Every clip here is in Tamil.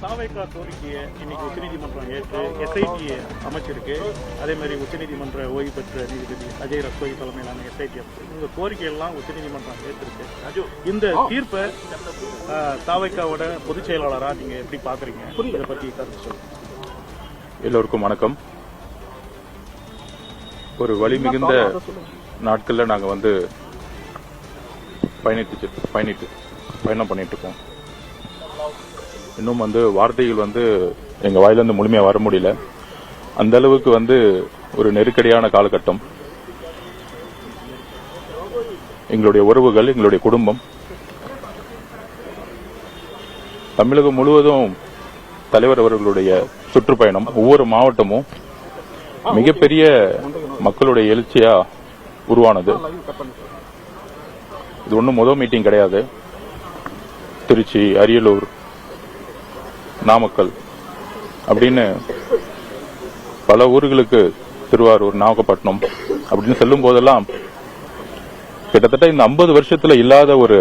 தாவேகா கோரிக்கையை இன்னைக்கு உச்சநீதிமன்றம் ஏற்று எஸ்ஐடி அமைச்சிருக்கு. அதே மாதிரி உச்சநீதிமன்ற ஓய்வு பெற்ற நீதிபதி அஜய் ரஸ்தோகி தலைமையிலான எஸ்ஐடி அமைச்சு இந்த கோரிக்கையெல்லாம் உச்சநீதிமன்றம் ஏற்றிருக்கு. இந்த தீர்ப்பை தாவேகாவோட பொதுச் செயலாளரா நீங்க எப்படி பாக்குறீங்க? இதை பத்தி கருத்து சொல்லுங்க. எல்லோருக்கும் வணக்கம். ஒரு வலிமிகுந்த நாட்கள்ல நாங்க வந்து பயணம் பண்ணிட்டு இருக்கோம். இன்னும் வந்து வார்த்தைகள் வந்து எங்க வாயிலிருந்து முழுமையா வர முடியல. அந்த அளவுக்கு வந்து ஒரு நெருக்கடியான காலகட்டம். எங்களுடைய உறவுகள், எங்களுடைய குடும்பம், தமிழகம் முழுவதும் தலைவர் அவர்களுடைய சுற்றுப்பயணம், ஒவ்வொரு மாவட்டமும் மிகப்பெரிய மக்களுடைய எழுச்சியா உருவானது. இது ஒன்றும் முதல் மீட்டிங் கிடையாது. திருச்சி, அரியலூர், நாமக்கல் அப்படின்னு பல ஊர்களுக்கு, திருவாரூர், நாகப்பட்டினம் அப்படின்னு செல்லும் போதெல்லாம் கிட்டத்தட்ட இந்த 50 வருஷத்துல இல்லாத ஒரு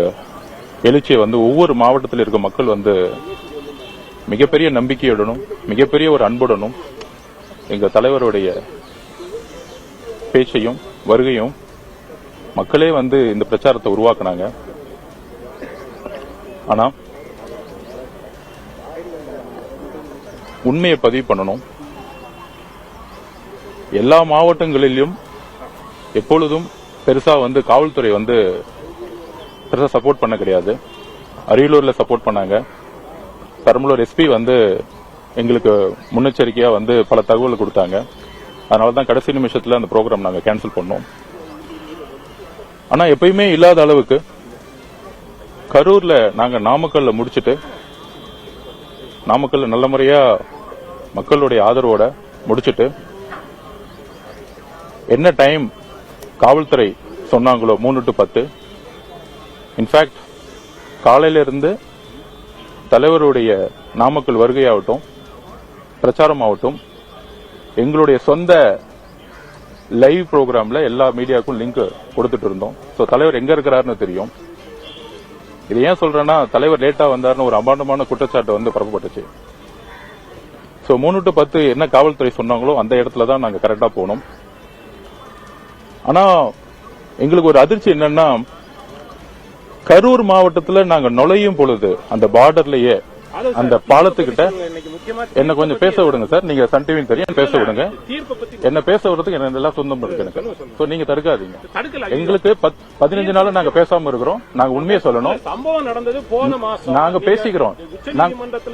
எழுச்சியை வந்து ஒவ்வொரு மாவட்டத்தில் இருக்க மக்கள் வந்து மிகப்பெரிய நம்பிக்கையுடனும் மிகப்பெரிய ஒரு அன்புடனும் எங்க தலைவருடைய பேச்சையும் வருகையும் மக்களே வந்து இந்த பிரச்சாரத்தை உருவாக்குனாங்க. ஆனா உண்மையை பதிவு பண்ணணும். எல்லா மாவட்டங்களிலும் எப்பொழுதும் பெருசா வந்து காவல்துறை வந்து பெருசா சப்போர்ட் பண்ண கிடையாது. அரியலூர்ல சப்போர்ட் பண்ணாங்க. பெரம்பலூர் எஸ்பி வந்து எங்களுக்கு முன்னெச்சரிக்கையா வந்து பல தகவல் கொடுத்தாங்க. அதனாலதான் கடைசி நிமிஷத்துல அந்த ப்ரோக்ராம் நாங்க கேன்சல் பண்ணோம். ஆனா எப்பயுமே இல்லாத அளவுக்கு கரூர்ல நாங்க நாமக்கல்ல முடிச்சிட்டு, நாமக்கல்ல நல்ல முறையா மக்களுடைய ஆதரவோட முடிச்சிட்டு, என்ன டைம் காவல்துறை சொன்னாங்களோ 3 to 10, இன்ஃபேக்ட் காலையில இருந்து தலைவருடைய நாமக்கல் வருகையாகட்டும், பிரச்சாரம் ஆகட்டும், எங்களுடைய சொந்த லைவ் ப்ரோக்ராம்ல எல்லா மீடியாவுக்கும் லிங்க் கொடுத்துட்டு இருந்தோம். சோ தலைவர் எங்க இருக்கிறாருன்னு தெரியும். இது ஏன் சொல்றேன்னா, தலைவர் லேட்டா வந்தாருன்னு ஒரு அபாண்டமான குற்றச்சாட்டு வந்து பரப்பப்பட்டுச்சு. சோ 3 to 10 என்ன காவல்துறை சொன்னாங்களோ அந்த இடத்துல தான் நாங்க கரெக்டா போனோம். ஆனா எங்களுக்கு ஒரு அதிர்ச்சி என்னன்னா, கரூர் மாவட்டத்துல நாங்க நுழையும் பொழுது அந்த பார்டர்லயே அந்த பாலத்துக்கிட்ட என்ன கொஞ்சம் பேச விடுங்க சார். நீங்க சன் டிவி தெரியும், பேச விடுங்க. என்ன பேச விடுறதுக்கு என்ன எல்லாம் சொந்தம் இருக்கு எனக்கு. நீங்க தடுக்காதீங்க. எங்களுக்கு 15 நாள் நாங்க பேசாம இருக்கிறோம். நாங்க உண்மையை சொல்லணும். சம்பவம் நடந்தது போன மாசம். நாங்க பேசிக்கிறோம்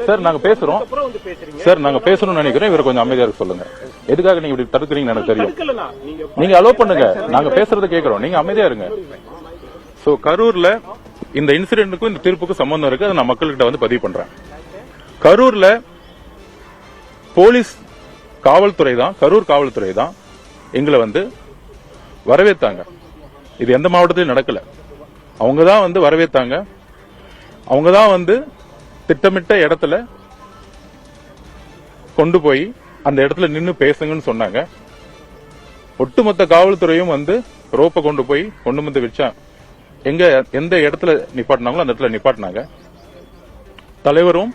சார். நாங்க பேசுறோம் சார். நாங்க பேசணும்னு நினைக்கிறோம். இவரை கொஞ்சம் அமைதியா இருக்க சொல்லுங்க. எதுக்காக நீங்க இப்படி தடுக்கிறீங்கன்னு எனக்கு தெரியும். நீங்க அலோவ் பண்ணுங்க. நாங்க பேசுறத கேட்கிறோம். நீங்க அமைதியா இருங்க. சோ கரூர்ல இந்த இன்சிடென்ட்டுக்கும் இந்த தீர்ப்புக்கும் சம்பந்தம் இருக்கு. அதை நான் மக்கள்கிட்ட வந்து பதிவு பண்றேன். கரூர்ல போலீஸ் காவல்துறை தான், கரூர் காவல்துறை தான் எங்களை வந்து வரவேற்றாங்க. இது எந்த மாவட்டத்திலும் நடக்கல. அவங்க தான் வந்து வரவேற்றாங்க. அவங்க தான் வந்து திட்டமிட்ட இடத்துல கொண்டு போய் அந்த இடத்துல நின்னு பேசுங்கன்னு சொன்னாங்க. ஒட்டுமொத்த காவல்துறையும் வந்து ரோப்பை கொண்டு போய் கொண்டு வந்து வச்சா எந்த இடத்துல நிப்பாட்டினாங்களோ அந்த இடத்துல நிப்பாட்டினாங்க. தலைவரும்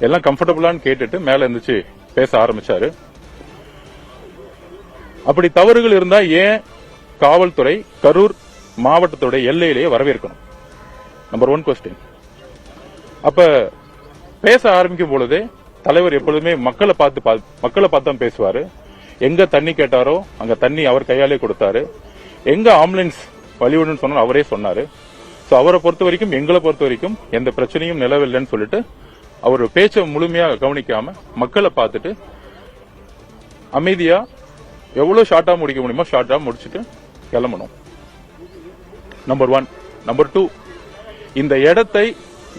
எல்லாம் கம்ஃபர்டபுளான்னு கேட்டுட்டு மேல இருந்துச்சு பேச ஆரம்பிச்சாரு. அப்படி தவறுகள் இருந்தா ஏன் காவல்துறை கரூர் மாவட்டத்துடைய எல்லையிலேயே வரவேற்கணும்? Number 1 question. அப்ப பேச ஆரம்பிக்கும் பொழுதே தலைவர் எப்பொழுதுமே மக்களை பார்த்து தான் பேசுவாரு. எங்க தண்ணி கேட்டாரோ அங்க தண்ணி அவர் கையாலே கொடுத்தாரு. எங்க ஆம்புலன்ஸ் வழிவிடுன்னு சொன்னா அவரே சொன்னாரு. சோ அவரை பொறுத்த வரைக்கும், எங்களை பொறுத்த வரைக்கும் எந்த பிரச்சனையும் நிலவில்லைன்னு சொல்லிட்டு அவர் பேச்ச முழுமையா கவனிக்காம மக்களை பார்த்துட்டு அமைதியா எவ்வளவு ஷார்ட்டா முடிக்க முடியுமோ ஷார்ட்டா முடிச்சுட்டு கிளம்பணும். நம்பர் 1. நம்பர் 2, இந்த இடத்தை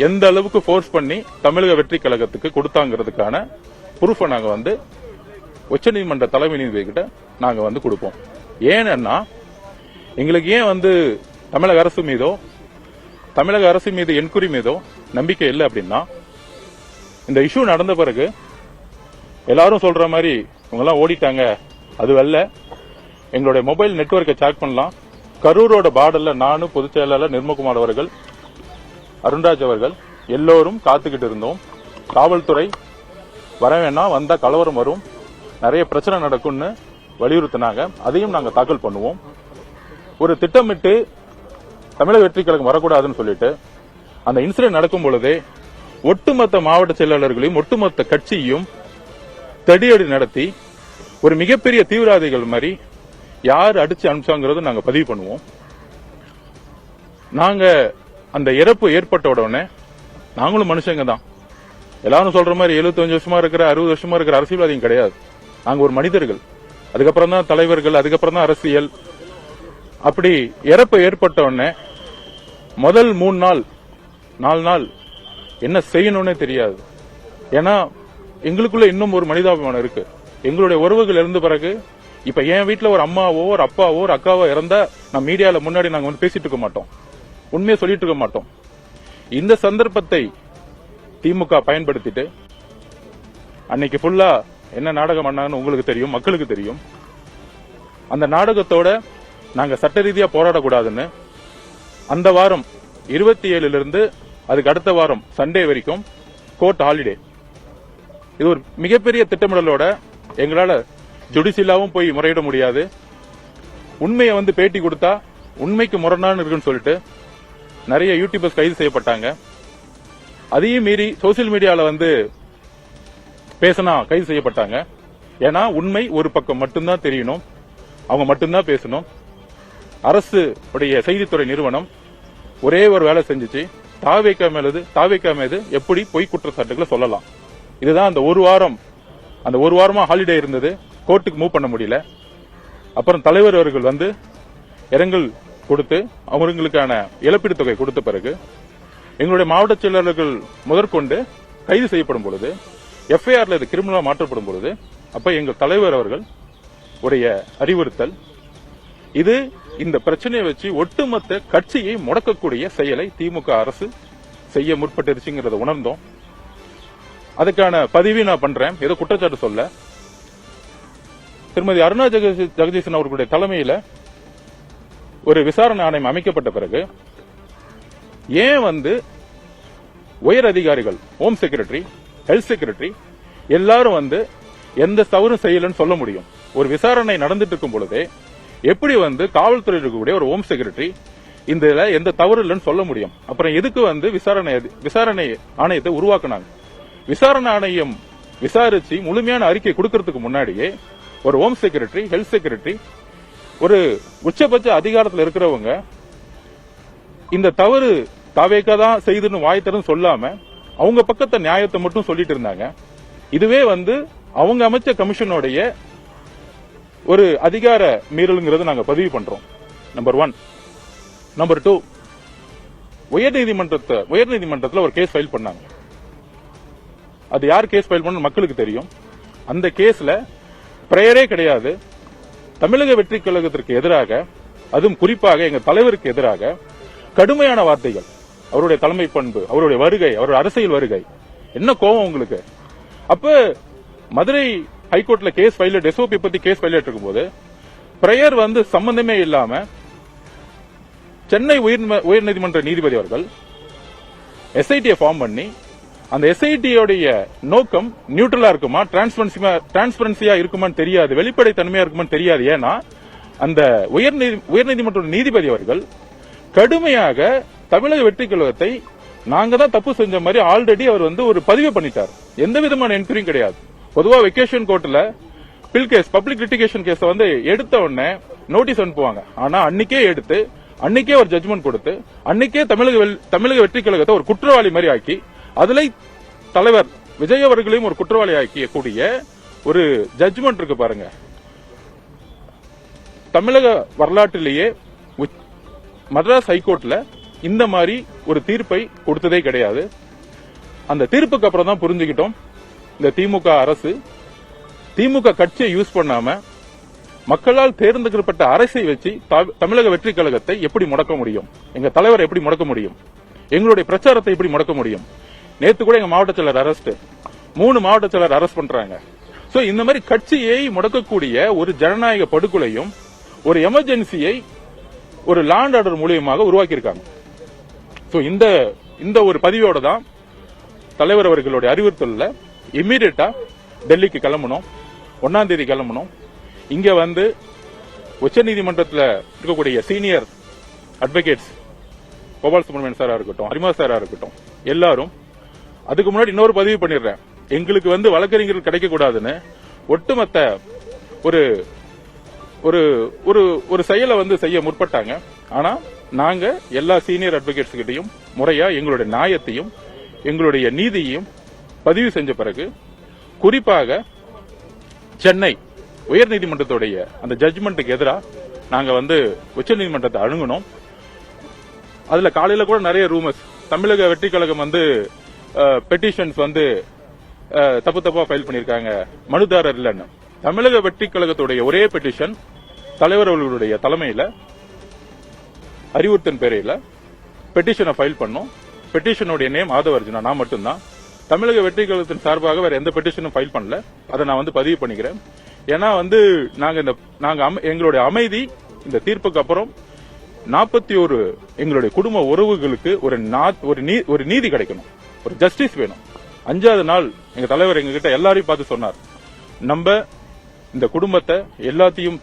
எந்த அளவுக்கு போர்ஸ் பண்ணி தமிழக வெற்றி கழகத்துக்கு கொடுத்தாங்கிறதுக்கான ப்ரூஃபை நாங்க வந்து உச்சநீதிமன்ற தலைமை நீதிபதி கிட்ட நாங்க வந்து கொடுப்போம். ஏன்னா எங்களுக்கு ஏன் வந்து தமிழக அரசு மீது என்கொயரி மீதோ நம்பிக்கை இல்லை அப்படின்னா, இந்த இஷ்யூ நடந்த பிறகு எல்லாரும் சொல்ற மாதிரி இவங்க எல்லாம் ஓடிட்டாங்க, அது அல்ல. எங்களுடைய மொபைல் நெட்வொர்க்கை செக் பண்ணலாம். கரூரோட பார்டர்ல நானும் பொதுச் செயலாளர் நிர்மகுமார் அவர்கள், அருண்ராஜ் அவர்கள் எல்லோரும் காத்துக்கிட்டு இருந்தோம். காவல்துறை வர வேணாம், வந்தா கலவரம் வரும், நிறைய பிரச்சனை நடக்கும்னு வலியுறுத்தினாங்க. அதையும் நாங்க தாக்கல் பண்ணுவோம். ஒரு திட்டமிட்டு தமிழக வெற்றி கழகம் வரக்கூடாதுன்னு சொல்லிட்டு அந்த இன்சிடென்ட் நடக்கும் பொழுதே ஒட்டுமொத்த மாவட்ட செயலாளர்களையும் ஒட்டுமொத்த கட்சியும் தடியடி நடத்தி ஒரு மிகப்பெரிய தீவிரவாதிகள் மாதிரி யார் அடிச்சு அனுப்பிச்சாங்கிறது நாங்க பதிவு பண்ணுவோம். நாங்க அந்த இறப்பு ஏற்பட்ட உடனே நாங்களும் மனுஷங்க தான். எல்லாரும் சொல்ற மாதிரி 75 வருஷமா இருக்கிற 60 வருஷமா இருக்கிற அரசியல்வாதியும் கிடையாது. நாங்க ஒரு மனிதர்கள். அதுக்கப்புறம் தான் தலைவர்கள், அதுக்கப்புறம் தான் அரசியல். அப்படி இறப்பு ஏற்பட்ட உடனே முதல் 4 நாள் என்ன செய்யணும்னே தெரியாது. ஏன்னா எங்களுக்குள்ள இன்னும் ஒரு மனிதாபிமானம் இருக்கு. எங்களுடைய உறவுகள் இருந்த பிறகு இப்ப என் வீட்டுல ஒரு அம்மாவோ ஒரு அப்பாவோ ஒரு அக்காவோ இறந்தா நான் மீடியால முன்னாடி நாங்க வந்து பேசிட்டு இருக்க மாட்டோம், உண்மையை சொல்லிட்டு இருக்க மாட்டோம். இந்த சந்தர்ப்பத்தை திமுக பயன்படுத்திட்டு அன்னைக்கு ஃபுல்லா என்ன நாடகம் பண்ணாங்கன்னு உங்களுக்கு தெரியும், மக்களுக்கு தெரியும். அந்த நாடகத்தோட நாங்க சட்ட ரீதியா போராடக்கூடாதுன்னு அந்த வாரம் 27 இருந்து அதுக்கு அடுத்த வாரம் சண்டே வரைக்கும் கோர்ட் ஹாலிடே. இது ஒரு மிகப்பெரிய திட்டமிடலோட எங்களால ஜுடிஷியலாவும் போய் முறையிட முடியாது. உண்மையை வந்து பேட்டி கொடுத்தா உண்மைக்கு முரணான்னு இருக்குன்னு சொல்லிட்டு நிறைய யூடியூபர்ஸ் கைது செய்யப்பட்டாங்க. அதையும் மீறி சோசியல் மீடியால வந்து பேசினா கைது செய்யப்பட்டாங்க. ஏன்னா உண்மை ஒரு பக்கம் மட்டும்தான் தெரியணும், அவங்க மட்டும்தான் பேசணும். அரசு உடைய செய்தித்துறை நிறுவனம் ஒரே ஒரு வேலை செஞ்சுச்சு, தாவேக்கா மீது எப்படி பொய் குற்றச்சாட்டுகளை சொல்லலாம். இதுதான் அந்த ஒரு வாரமா ஹாலிடே இருந்தது, கோர்ட்டுக்கு மூவ் பண்ண முடியல. அப்புறம் தலைவர் அவர்கள் வந்து இரங்கல் கொடுத்து அவங்களுக்கான இழப்பீடு தொகை கொடுத்த பிறகு எங்களுடைய மாவட்ட செயலாளர்கள் முதற்கொண்டு கைது செய்யப்படும் பொழுது, எஃப்ஐஆர்ல இது கிரிமினலா மாற்றப்படும் பொழுது, அப்ப எங்கள் தலைவர் அவர்கள் உடைய அறிவுறுத்தல் இது இந்த பிரச்சனையை வச்சு ஒட்டுமொத்த கட்சியை முடக்கக்கூடிய செயலை திமுக அரசு செய்ய முற்பட்டுருச்சுங்கிறத உணர்ந்தோம். அதுக்கான பதிவை நான் பண்றேன். ஏதோ குற்றச்சாட்டு சொல்ல, திருமதி அருணா ஜெகதீசன் அவர்களுடைய தலைமையில ஒரு விசாரணை ஆணையம் அமைக்கப்பட்ட பிறகு ஏன் வந்து உயர் அதிகாரிகள், ஹோம் செக்ரட்டரி, ஹெல்த் செக்ரட்டரி எல்லாரும் வந்து எந்த தவறும் செய்யலன்னு சொல்ல முடியும்? ஒரு விசாரணை நடந்துட்டு இருக்கும் பொழுதே எப்படி வந்து காவல்துறை இருக்கக்கூடிய ஒரு ஹோம் செக்ரட்டரி இந்த எந்த தவறு இல்லைன்னு சொல்ல முடியும்? அப்புறம் எதுக்கு வந்து விசாரணை ஆணையத்தை உருவாக்குனாங்க? விசாரணை ஆணையம் விசாரிச்சு முழுமையான அறிக்கை கொடுக்கறதுக்கு முன்னாடியே ஒரு ஹோம் செக்ரட்டரி, ஹெல்த் செக்ரட்டரி, ஒரு உச்சபட்ச அதிகாரத்தில் இருக்கிறவங்க இந்த தவறு தாவேக்கா தான் செய்துன்னு வாய்த்தரும் சொல்லாம அவங்க பக்கத்தை நியாயத்தை மட்டும் சொல்லிட்டு இருந்தாங்க. இதுவே வந்து அவங்க அமைச்ச கமிஷனுடைய ஒரு அதிகார மீறலுங்கிறது நாங்க பதிவு பண்றோம். நம்பர் 1. நம்பர் 2, உயர்நீதிமன்றத்தில் ஒரு கேஸ் ஃபைல் பண்ணாங்க. அது யார் கேஸ் ஃபைல் பண்ண மக்களுக்கு தெரியும். அந்த கேஸ்ல பிரேயரே கிடையாது. தமிழக வெற்றி கழகத்திற்கு எதிராக, அதுவும் குறிப்பாக எங்க தலைவருக்கு எதிராக கடுமையான வார்த்தைகள், அவருடைய தலைமை பண்பு, அவருடைய வருகை, அவருடைய அரசியல் வருகை, என்ன கோபம் உங்களுக்கு? அப்ப மதுரை ஹைகோர்ட்ல கேஸ் ஃபைல், எஸ்ஓபி பத்தி கேஸ் ஃபைல் இருக்கும்போது பிரேயர் வந்து சம்பந்தமே இல்லாம சென்னை உயர்நீதிமன்ற நீதிபதி அவர்கள் எஸ்ஐடியை ஃபார்ம் பண்ணி அந்த எஸ்ஐடியோடைய நோக்கம் நியூட்ரலா இருக்குமா, டிரான்ஸ்பரன்சியா இருக்குமான்னு தெரியாது, வெளிப்படை தன்மையா இருக்குமான்னு தெரியாது. ஏன்னா அந்த உயர்நீதிமன்ற நீதிபதி அவர்கள் கடுமையாக தமிழக வெற்றி கழகத்தை நாங்க தான் தப்பு செஞ்ச மாதிரி ஆல்ரெடி அவர் வந்து ஒரு பதிவு பண்ணிட்டார். எந்த விதமான என்கொயரியும் கிடையாது. பொதுவா வெக்கேஷன் கோர்ட்ல பில் கேஸ், பப்ளிக் லிட்டிகேஷன் கேஸ் வந்து எடுத்த உடனே நோட்டீஸ் அனுப்புவாங்க. ஆனா அன்னைக்கே எடுத்து அன்னைக்கே ஒரு ஜட்மெண்ட் கொடுத்து அன்னைக்கே தமிழக வெற்றி கழகத்தை ஒரு குற்றவாளி மாதிரி ஆக்கி அதுல தலைவர் விஜய் அவர்களையும் ஒரு குற்றவாளி ஆக்கியக்கூடிய ஒரு ஜட்மெண்ட் இருக்கு பாருங்க. தமிழக வரலாற்றிலேயே மദ്രാസ് ஹைகோர்ட்ல இந்த மாதிரி ஒரு தீர்ப்பை கொடுத்ததே கிடையாது. அந்த தீர்ப்புக்கு அப்புறம் தான் புரிஞ்சுக்கிட்டோம் இந்த திமுக அரசு திமுக கட்சியை யூஸ் பண்ணாம மக்களால் தேர்ந்தெடுக்கப்பட்ட அரசை வச்சு தமிழக வெற்றி கழகத்தை எப்படி முடக்க முடியும், எங்க தலைவரை எப்படி முடக்க முடியும், எங்களுடைய பிரச்சாரத்தை எப்படி முடக்க முடியும். நேத்து கூட எங்க மாவட்ட செயலர் அரெஸ்ட், 3 மாவட்ட செயலர் அரெஸ்ட் பண்றாங்க. சோ இந்த மாதிரி கட்சியை முடக்கக்கூடிய ஒரு ஜனநாயக படுகொலையும் ஒரு எமர்ஜென்சியை ஒரு லா அண்ட் ஆர்டர் மூலியமாக உருவாக்கியிருக்காங்க. சோ இந்த ஒரு பதிவோட தான் தலைவர் அவர்களுடைய அறிவுறுத்தல்ல இம்மீடியட்டா டெல்லிக்கு கிளம்பணும். 1ஆம் தேதி கிளம்பணும். இங்க வந்து உச்சநீதிமன்றத்தில் இருக்கக்கூடிய சீனியர் அட்வொகேட்ஸ் கோபால் சுப்ரமணியன் சாரா இருக்கட்டும், அரிமா சாரா இருக்கட்டும், எல்லாரும் அதுக்கு முன்னாடி இன்னொரு பதிவு பண்ணிடுறேன். எங்களுக்கு வந்து வழக்கறிஞர்கள் கிடைக்க கூடாதுன்னு ஒட்டுமொத்த ஒரு ஒரு ஒரு செயலை வந்து செய்ய முற்பட்டாங்க. ஆனா நாங்க எல்லா சீனியர் அட்வொகேட்ஸ் கிட்டையும் முறையா எங்களுடைய நியாயத்தையும் எங்களுடைய நீதியையும் பதிவு செஞ்ச பிறகு, குறிப்பாக சென்னை உயர்நீதிமன்றத்துடைய அந்த ஜட்ஜ்மெண்ட்டுக்கு எதிராக நாங்க வந்து உச்சநீதிமன்றத்தை அணுகணும். அதுல காலையில கூட நிறைய ரூமர்ஸ், தமிழக வெற்றி கழகம் வந்து பெட்டிஷன்ஸ் வந்து தப்பா ஃபைல் பண்ணிருக்காங்க, மனுதாரர் இல்லன்னு. தமிழக வெற்றி கழகத்துடைய ஒரே பெட்டிஷன் தலைவர் அவர்களுடைய தலைமையில அறிவுறுத்தின் பேரையில பெட்டிஷனை ஃபைல் பண்ணோம். பெட்டிஷனுடைய நேம் ஆதவர்ஜுனா, நான் மட்டும்தான். தமிழக வெற்றி கழகத்தின் சார்பாக வேற எந்த பெட்டிஷனும் ஃபைல் பண்ணல. அதை நான் வந்து பதிவு பண்ணிக்கிறேன். ஏன்னா வந்து நாங்க எங்களுடைய அமைதி இந்த தீர்ப்புக்கு அப்புறம் 41 எங்களுடைய குடும்ப உறவுகளுக்கு ஒரு நீதி கிடைக்கணும், ஒரு ஜஸ்டிஸ் வேணும். 5வது நாள் எங்க தலைவர் எங்ககிட்ட எல்லாரையும் பார்த்து சொன்னார், நம்ம இந்த குடும்பத்தை எல்லாத்தையும்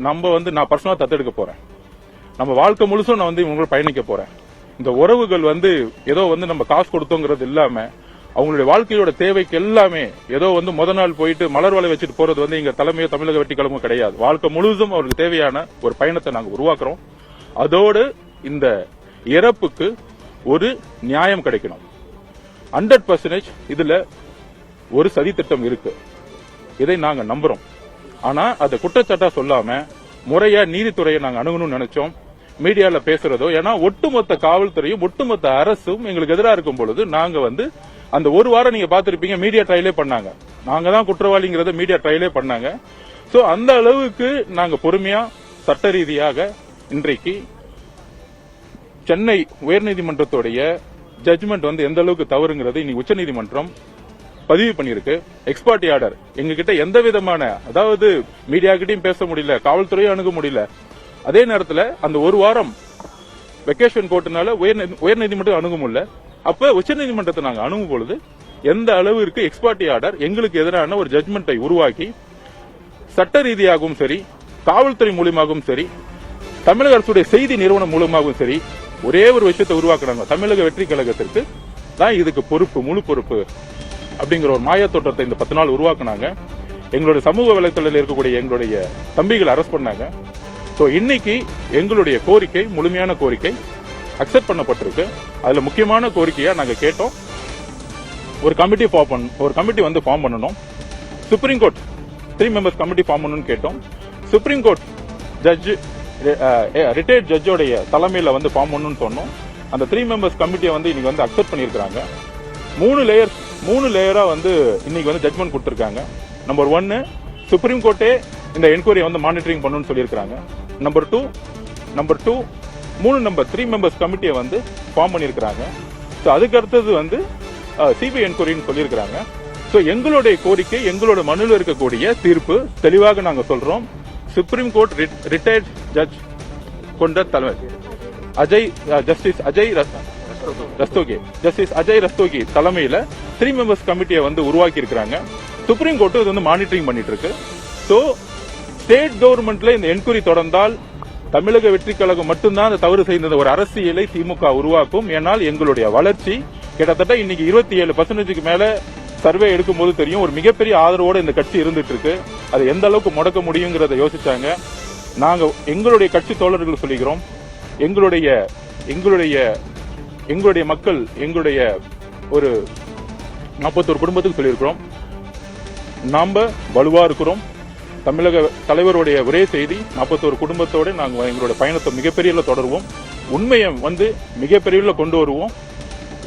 நம்ம வந்து நான் பர்சனலா தத்தெடுக்க போறேன். நம்ம வாழ்க்கை முழுசும் நான் வந்து இவங்களோட பயணிக்க போறேன். இந்த உறவுகள் வந்து ஏதோ வந்து நம்ம காசு கொடுத்தோங்கிறது இல்லாம அவங்களுடைய வாழ்க்கையோட தேவைக்கு எல்லாமே ஏதோ வந்து முத நாள் போயிட்டு மலர் வலை வச்சுட்டு போறது வந்து எங்க தலைமையோ தமிழக வெற்றி கழகமும் கிடையாது. வாழ்க்கை முழுவதும் அவருக்கு தேவையான ஒரு பயணத்தை நாங்க உருவாக்குறோம். அதோடு இந்த இறப்புக்கு ஒரு நியாயம் கிடைக்கணும். 100% இதுல ஒரு சதி திட்டம் இருக்கு, இதை நாங்க நம்புறோம். ஆனா அதை குற்றச்சாட்டா சொல்லாம முறையா நீதித்துறையை நாங்க அணுகணும்னு நினைச்சோம். மீடியால பேசுறதோ, ஏன்னா ஒட்டுமொத்த காவல்துறையும் ஒட்டுமொத்த அரசும் எங்களுக்கு எதிராக இருக்கும் பொழுது நாங்க வந்து அந்த ஒரு வாரம் நீங்க பாத்திருப்பீங்க, மீடியா ட்ரையலே பண்ணாங்க. நாங்க தான் குற்றவாளிங்கிறத மீடியா ட்ரையலே பண்ணாங்க. சோ அந்த அளவுக்கு நாங்க பொறுமையா சட்ட ரீதியாக இன்றைக்கு சென்னை உயர்நீதிமன்றத்துடைய ஜட்ஜ்மெண்ட் வந்து எந்த அளவுக்கு தவறுங்கிறது இன்னைக்கு உச்சநீதிமன்றம் பதிவு பண்ணிருக்கு. எக்ஸ்பர்ட் ஆர்டர் எங்ககிட்ட எந்த விதமான, அதாவது மீடியா கிட்டையும் பேச முடியல, காவல்துறையும் அணுக முடியல. அதே நேரத்தில் அந்த ஒரு வாரம் வெக்கேஷன் போட்டனால உயர்நீதிமன்றம் அணுக முடியல. அப்ப உச்சநீதிமன்றத்தை நாங்கள் அணுகும் பொழுது எந்த அளவிற்கு எக்ஸ்பர்ட் ஆர்டர் எங்களுக்கு எதிரான ஒரு ஜட்ஜ்மெண்டை உருவாக்கி சட்ட ரீதியாகவும் சரி, காவல்துறை மூலியமாகவும் சரி, தமிழக அரசுடைய செய்தி நிறுவனம் மூலமாகவும் சரி, ஒரே ஒரு விஷயத்தை உருவாக்குறாங்க. தமிழக வெற்றி கழகத்திற்கு தான் இதுக்கு பொறுப்பு, முழு பொறுப்பு அப்படிங்கிற ஒரு மாய தோற்றத்தை இந்த 10 நாள் உருவாக்குனாங்க. எங்களுடைய சமூக வலைத்தளத்தில் இருக்கக்கூடிய எங்களுடைய தம்பிகளை அரெஸ்ட் பண்ணாங்க. சோ இன்னைக்கு எங்களுடைய கோரிக்கை, முழுமையான கோரிக்கை அக்செப்ட் பண்ணப்பட்டிருக்கு. அதுல முக்கியமான கோரிக்கையா நாங்க கேட்டோம், ஒரு கமிட்டி வந்து ஃபார்ம் பண்ணணும். Supreme court 3 members committee form பண்ணணும்னு கேட்டோம். சுப்ரீம் கோர்ட் ஜட்ஜ் ரிட்டையர்ட் ஜட்ஜோடைய தலைமையில வந்து ஃபார்ம் பண்ணணும்னு சொன்னோம். அந்த 3 மெம்பர்ஸ் கமிட்டியை வந்து இன்னைக்கு வந்து அக்செப்ட் பண்ணிருக்காங்க. 3 லேயரா வந்து இன்னைக்கு வந்து ஜட்மெண்ட் கொடுத்திருக்காங்க. நம்பர் 1, சுப்ரீம் கோர்ட்டே இந்த என்கொயரி வந்து மானிட்டரிங் பண்ணணும்னு சொல்லியிருக்காங்க. நம்பர் 2 3 மெம்பர்ஸ் கமிட்டியை வந்து ஃபார்ம் பண்ணியிருக்காங்க. ஸோ அதுக்கு அடுத்தது வந்து சிபிஐ என்கொயரின்னு சொல்லியிருக்காங்க. ஸோ எங்களுடைய கோரிக்கை, எங்களோட மனுவில் இருக்கக்கூடிய தீர்ப்பு தெளிவாக நாங்க சொல்றோம். சுப்ரீம் கோர்ட் ரிட்டையர்ட் ஜட்ஜ் கொண்ட தலைவர் ஜஸ்டிஸ் அஜய் ரஸ்தோகி தலைமையில 3 மெம்பர்ஸ் கமிட்டியை வந்து உருவாக்கி இருக்காங்க. சுப்ரீம் கோர்ட் இது வந்து மானிட்டரிங் பண்ணிட்டு இருக்கு. சோ ஸ்டேட் கவர்மெண்ட்ல இந்த என்கொயரி தொடர்ந்தால் தமிழக வெற்றி கழகம் மட்டும்தான் அந்த தவறு செய்த ஒரு அரசியலை திமுக உருவாக்கும். ஏனால் எங்களுடைய வளர்ச்சி கிட்டத்தட்ட இன்னைக்கு 27% மேல சர்வே எடுக்கும் போது தெரியும், ஒரு மிகப்பெரிய ஆதரவோடு இந்த கட்சி இருந்துட்டு இருக்கு. அது எந்த அளவுக்கு முடக்க முடியுங்கிறத யோசிச்சாங்க. நாங்க எங்களுடைய கட்சி தோழர்கள் சொல்லிக்கிறோம், எங்களுடைய மக்கள், எங்களுடைய ஒரு 41 குடும்பத்துக்கு சொல்லியிருக்கிறோம், நாம வலுவா இருக்கிறோம். தமிழக தலைவருடைய ஒரே செய்தி, 41 குடும்பத்தோட நாங்க எங்களோட பயணத்தை மிகப்பெரிய தொடருவோம். உண்மையை வந்து மிகப்பெரிய கொண்டு வருவோம்.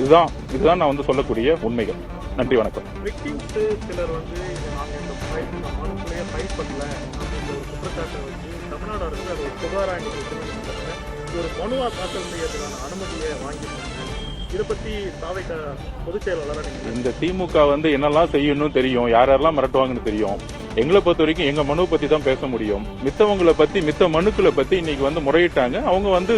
இதுதான் நான் வந்து சொல்லக்கூடிய உண்மைகள். நன்றி, வணக்கம். விக்டிம்ஸ் சிலர் வந்து நாங்க இந்த மனுக்குள்ளேயே ஃபைட் பண்ணல அப்படின்ற ஒரு குற்றச்சாட்டை வச்சு தமிழ்நாடு அரசு அது ஒரு புகாரா ஒரு மனுவா தாக்கல் செய்யறதுக்கான அனுமதியை வாங்கியிருக்காங்க. இதை பத்தி தாவேக பொதுச் செயலாளர், இந்த திமுக வந்து என்னெல்லாம் செய்யணும்னு தெரியும், யாரெல்லாம் மிரட்டுவாங்கன்னு தெரியும். எங்களை பொறுத்த வரைக்கும் எங்க மனு பத்தி தான் பேச முடியும். மித்தவங்களை பத்தி, மித்த மனுக்களை பத்தி இன்னைக்கு வந்து முறையிட்டாங்க. அவங்க வந்து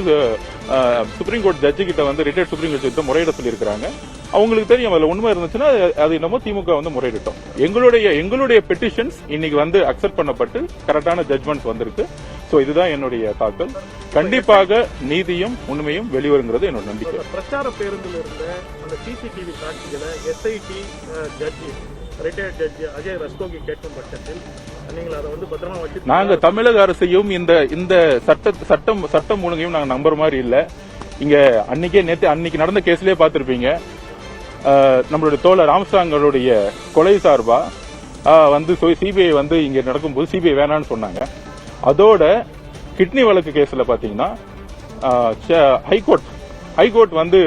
சுப்ரீம் கோர்ட் ஜட்ஜி கிட்ட வந்து ரிட்டையர்ட் சுப்ரீம் கோர்ட் கிட்ட முறையிட சொல்லியிருக்காங்க. அவங்களுக்கு தெரியும் அதுல உண்மை இருந்துச்சுன்னா அது என்னமோ திமுக வந்து முறையிட்டோம். எங்களுடைய பெட்டிஷன்ஸ் இன்னைக்கு வந்து அக்செப்ட் பண்ணப்பட்டு கரெக்டான ஜட்மெண்ட்ஸ் வந்திருக்கு. சோ இதுதான் என்னுடைய தாக்கல். கண்டிப்பாக நீதியும் உண்மையும் வெளிவருங்கிறது என்னோட நம்பிக்கை. பிரச்சார பேருந்தில் இருந்த அந்த சிசிடிவி காட்சிகளை எஸ்ஐடி ஜட்ஜி ரிட்டையர்ட் ஜட்ஜி அஜய் ரஸ்தோகி கேட்கும் பட்சத்தில் நீங்கள் அதை வந்து பத்திரமா வச்சு நாங்க தமிழக அரசையும் இந்த சட்டம் ஒழுங்கையும் நாங்க நம்புற மாதிரி இல்ல. இங்க அன்னைக்கு நடந்த கேஸ்லயே பாத்திருப்பீங்க. நம்மளுடைய தோழர் ராமசாங்களுடைய கொலை சார்பா வந்து சிபிஐ வந்து இங்க நடக்கும்போது சிபிஐ வேணான்னு சொன்னாங்க. அதோட கிட்னி வழக்கு கேஸ்ல பாத்தீங்கன்னா ஹைகோர்ட் வந்து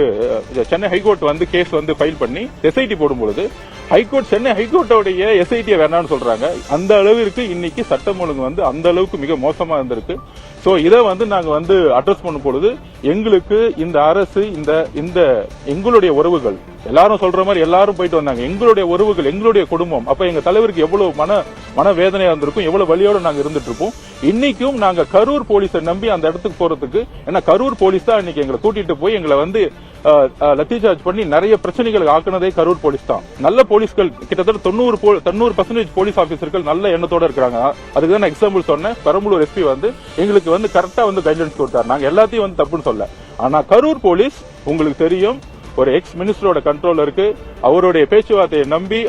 சென்னை ஹைகோர்ட் வந்து கேஸ் வந்து ஃபைல் பண்ணி எஸ்ஐடி போடும்பொழுது சென்னை ஹைகோர்ட்டோடைய எஸ்ஐடியை வேணாம்னு சொல்றாங்க. அந்த அளவிற்கு இன்னைக்கு சட்டம் ஒழுங்கு வந்து அந்த அளவுக்கு மிக மோசமா இருந்திருக்கு. சோ இதை வந்து நாங்க வந்து அட்ரஸ் பண்ணும் பொழுது எங்களுக்கு இந்த அரசு இந்த எங்களுடைய உறவுகள் எல்லாரும் சொல்ற மாதிரி எல்லாரும் போயிட்டு வந்தாங்க. எங்களுடைய உறவுகள் எங்களுடைய குடும்பம் அப்ப எங்க தலைவருக்கு எவ்வளவு மன வேதனையா இருந்திருக்கும், எவ்வளவு வலியோட நாங்க இருந்துட்டு இருப்போம். இன்னைக்கும் நாங்க கரூர் போலீஸை நம்பி அந்த இடத்துக்கு போறதுக்கு, ஏன்னா கரூர் போலீஸ் தான் இன்னைக்கு எங்களை கூட்டிட்டு போய் எங்களை வந்து லத்தி சார்ஜ் பண்ணி நிறைய பிரச்சனைகளுக்கு ஆக்குனதே கரூர் போலீஸ் தான். நல்ல போலீஸ்கள் கிட்டத்தட்ட 90% போலீஸ் ஆபீசர்கள் நல்ல எண்ணத்தோட இருக்காங்க. அதுக்கு தான் நான் எக்ஸாம்பிள் சொன்னேன். பெரம்பலூர் எஸ்பி வந்து எங்களுக்கு வந்து கரெக்டா வந்து கைட்லைன்ஸ் கொடுத்தாரு. நாங்க எல்லாத்தையும் வந்து தப்புன்னு சொல்ல. ஆனா கரூர் போலீஸ் உங்களுக்கு தெரியும் ஒரு எக்ஸ் மினிஸ்டரோட கண்ட்ரோல் இருக்கு. அவருடைய பேச்சுவார்த்தையை நம்பி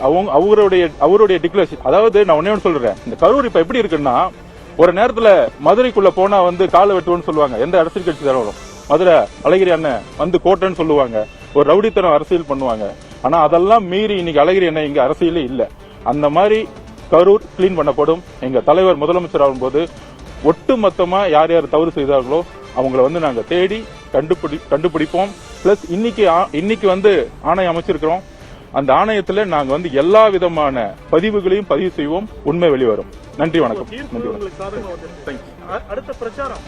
அவருடைய டிக்ளரேஷன், அதாவது நான் ஒன்னே ஒன்று சொல்றேன், இந்த கரூர் இப்ப எப்படி இருக்குன்னா ஒரு நேரத்துல மதுரைக்குள்ள போனா வந்து காலை வெட்டுவோன்னு சொல்லுவாங்க. எந்த அரசியல் கட்சி தலைவரும் மதுரை அழகிரி அண்ணன் வந்து கோட்டைன்னு சொல்லுவாங்க. ஒரு ரவுடித்தனம் அரசியல் பண்ணுவாங்க. ஆனா அதெல்லாம் மீறி இன்னைக்கு அழகிரி அண்ணன் இங்க அரசியலே இல்ல. அந்த மாதிரி கரூர் கிளீன் பண்ணப்படும். எங்க தலைவர் முதலமைச்சர் ஆகும்போது ஒட்டுமொத்தமா யார் யார் தவறு செய்தார்களோ அவங்கள வந்து நாங்க தேடி கண்டுபிடிப்போம். பிளஸ் இன்னைக்கு வந்து ஆணையம் அமைச்சிருக்கிறோம். அந்த ஆணையத்துல நாங்க வந்து எல்லா விதமான பதிவுகளையும் பதிவு செய்வோம். உண்மை வெளிவரும். நன்றி, வணக்கம். அடுத்த பிரச்சாரம்